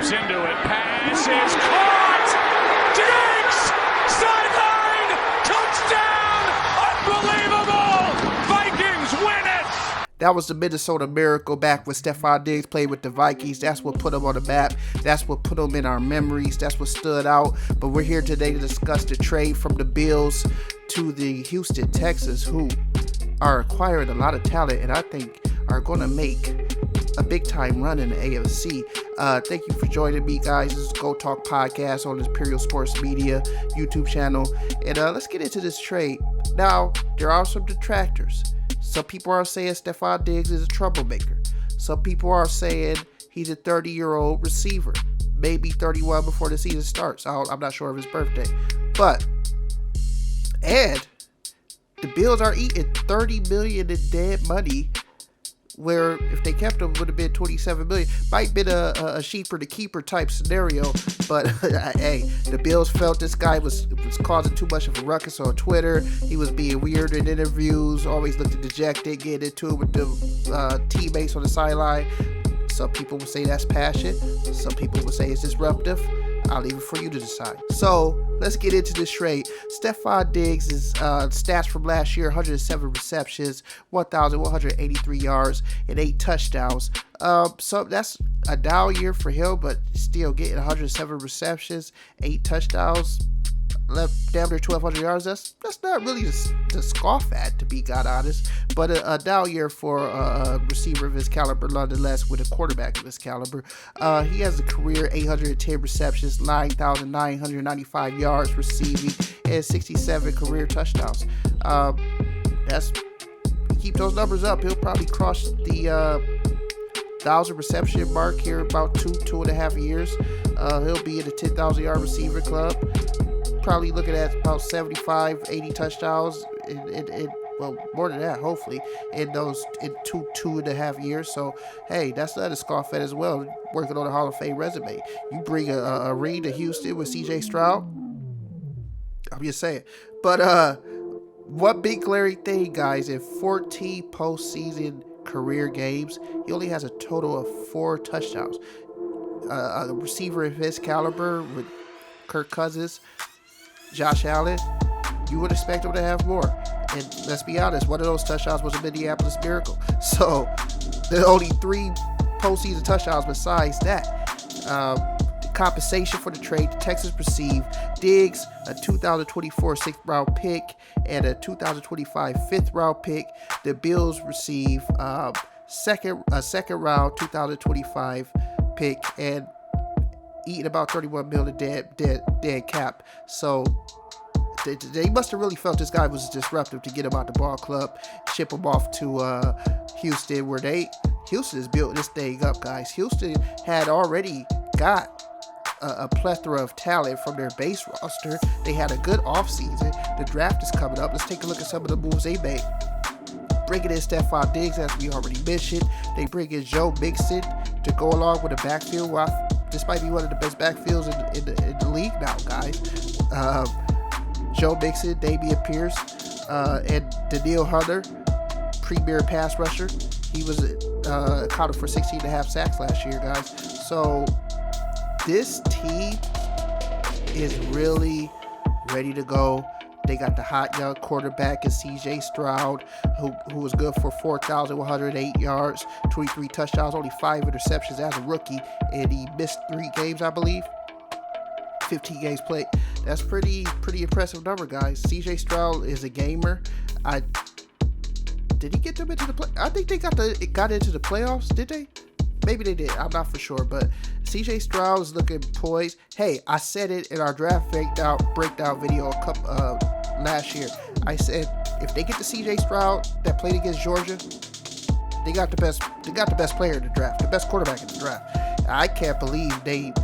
Gets into it. Pass is caught. Diggs! Sideline! Touchdown! Unbelievable! Vikings win it! That was the Minnesota Miracle back when Stephon Diggs played with the Vikings. That's what put him on the map. That's what put him in our memories. That's what stood out. But we're here today to discuss the trade from the Bills to the Houston Texans, who are acquiring a lot of talent and I think are going to make a big time run in the AFC. Thank you for joining me, guys. This is Go Talk Podcast on Imperial Sports Media YouTube channel. And let's get into this trade. Now, there are some detractors. Some people are saying Stephon Diggs is a troublemaker. Some people are saying he's a 30-year-old receiver. Maybe 31 before the season starts. I'm not sure of his birthday. And the Bills are eating $30 million in dead money, where if they kept him, would have been $27 million. Might have been a sheeper to keeper type scenario, but hey, the Bills felt this guy was causing too much of a ruckus on Twitter. He was being weird in interviews, always looked dejected, getting into it with the teammates on the sideline. Some people would say that's passion. Some people would say it's disruptive. I'll leave it for you to decide. So let's get into this trade. Stephon Diggs' stats from last year: 107 receptions, 1,183 yards, and 8 touchdowns. So that's a down year for him, but still getting 107 receptions, 8 touchdowns, damn near 1,200 yards. That's not really to scoff at, to be God honest, but a down year for a receiver of his caliber, nonetheless, with a quarterback of his caliber. He has a career 810 receptions, 9,995 yards receiving, and 67 career touchdowns. Keep those numbers up, he'll probably cross the 1,000 reception mark here in about 2.5 years. He'll be in the 10,000 yard receiver club. Probably looking at about 75, 80 touchdowns, well, more than that, hopefully, in 2.5 years. So, hey, that's not a scoff at as well, working on a Hall of Fame resume. You bring a ring to Houston with CJ Stroud, I'm just saying. But one big glaring thing, guys, in 14 postseason career games, he only has a total of 4 touchdowns. A receiver of his caliber with Kirk Cousins, Josh Allen, you would expect him to have more. And let's be honest, one of those touchdowns was a Minneapolis Miracle. So there are only 3 postseason touchdowns besides that. The compensation for the trade, the Texans received Diggs, a 2024 6th round pick, and a 2025 5th round pick. The Bills receive a second round 2025 pick, and eating about $31 million dead cap. So they must have really felt this guy was disruptive to get him out the ball club, ship him off to Houston, where Houston has built this thing up, guys. Houston had already got a plethora of talent from their base roster. They had a good offseason. The draft is coming up. Let's take a look at some of the moves they made. Bringing in Stephon Diggs, as we already mentioned. They bring in Joe Mixon to go along with the backfield. This might be one of the best backfields in the league now, guys. Joe Mixon, Damian Pierce, and Danielle Hunter, premier pass rusher. He was accounted for 16.5 sacks last year, guys. So this team is really ready to go. They got the hot young quarterback in CJ Stroud, who was good for 4,108 yards, 23 touchdowns, only 5 interceptions as a rookie, and he missed 3 games, I believe. 15 games played. That's pretty impressive number, guys. CJ Stroud is a gamer. Did he get them into the play? I think they got into the playoffs. Did they? Maybe they did. I'm not for sure, but CJ Stroud is looking poised. Hey, I said it in our draft breakdown video last year. I said if they get the CJ Stroud that played against Georgia, they got the best player in the draft, the best quarterback in the draft. I can't believe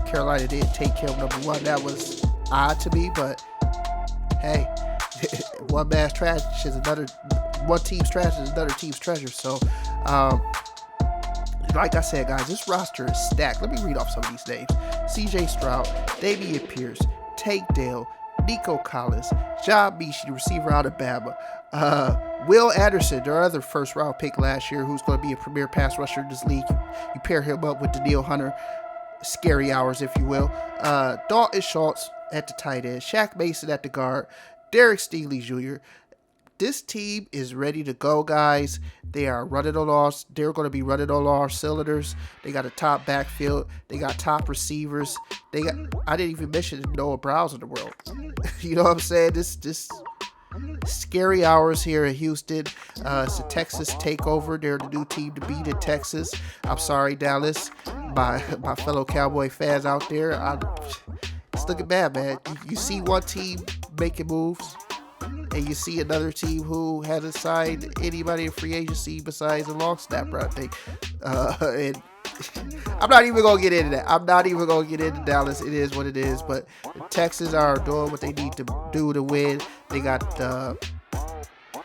Carolina didn't take him number 1. That was odd to me, but hey, one team's trash is another team's treasure. So, like I said, guys, this roster is stacked. Let me read off some of these names: CJ Stroud, Damian Pierce, Dell, Nico Collins, John Michie, the receiver out of Alabama, Will Anderson, their other first-round pick last year, who's going to be a premier pass rusher in this league. You pair him up with Danielle Hunter, scary hours, if you will. Dalton Schultz at the tight end, Shaq Mason at the guard, Derek Stingley Jr. This team is ready to go, guys. They are running on all. They're going to be running on all cylinders. They got a top backfield. They got top receivers. They got. I didn't even mention Noah Brown's in the world. You know what I'm saying? This scary hours here in Houston. It's a Texas takeover. They're the new team to beat in Texas. I'm sorry, Dallas, my fellow Cowboy fans out there. It's looking bad, man. You see one team making moves, and you see another team who hasn't signed anybody in free agency besides a long snapper, I think. And I'm not even going to get into that. I'm not even going to get into Dallas. It is what it is. But the Texans are doing what they need to do to win. They got the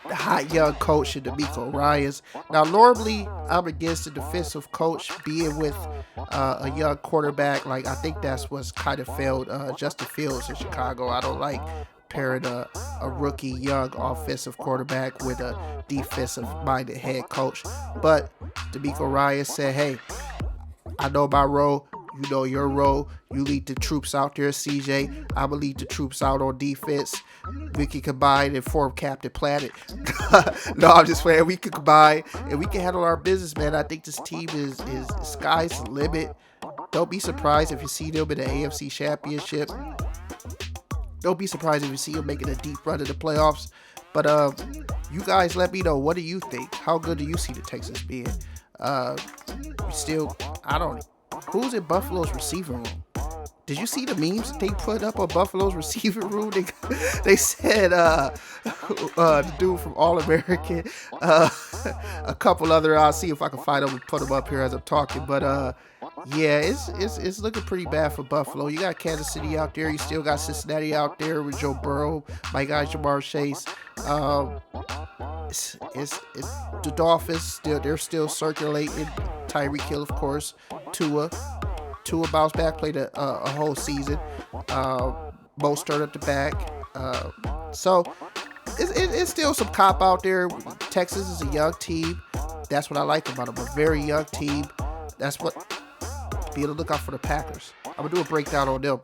hot young coach in DeMeco Ryans. Now, normally, I'm against the defensive coach being with a young quarterback. Like, I think that's what's kind of failed Justin Fields in Chicago. I don't like pairing a rookie young offensive quarterback with a defensive-minded head coach. But DeMeco Ryans said, hey, I know my role. You know your role. You lead the troops out there, CJ. I'm going to lead the troops out on defense. We can combine and form Captain Planet. No, I'm just playing. We can combine and we can handle our business, man. I think this team is sky's the limit. Don't be surprised if you see them in the AFC Championship. Don't be surprised if you see them making a deep run in the playoffs. But you guys let me know. What do you think? How good do you see the Texans being? Who's in Buffalo's receiver room? Did you see the memes they put up on Buffalo's receiver room? They said the dude from All-American, a couple other. I'll see if I can find them and put them up here as I'm talking. But yeah, it's looking pretty bad for Buffalo. You got Kansas City out there. You still got Cincinnati out there with Joe Burrow, my guy Jamar Chase. It's the Dolphins. They're still circulating. Tyreek Hill, of course. Tua bounced back, played a whole season. Mostert at the back. So it's still some cop out there. Texas is a young team. That's what I like about them. A very young team. That's what. Be on the lookout for the Packers. I'm gonna do a breakdown on them.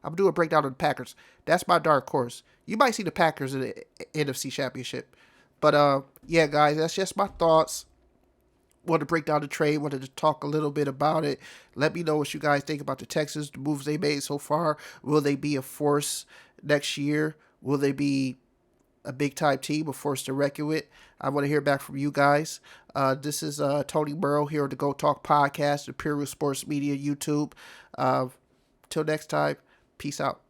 I'm gonna do a breakdown on the Packers. That's my dark horse. You might see the Packers in the NFC Championship. But yeah, guys, that's just my thoughts. Wanted to break down the trade. Wanted to talk a little bit about it. Let me know what you guys think about the Texans, the moves they made so far. Will they be a force next year? Will they be a big-time team, a force to reckon with? I want to hear back from you guys. This is Tony Burrow here on the Go Talk Podcast, Imperial Sports Media YouTube. Till next time, peace out.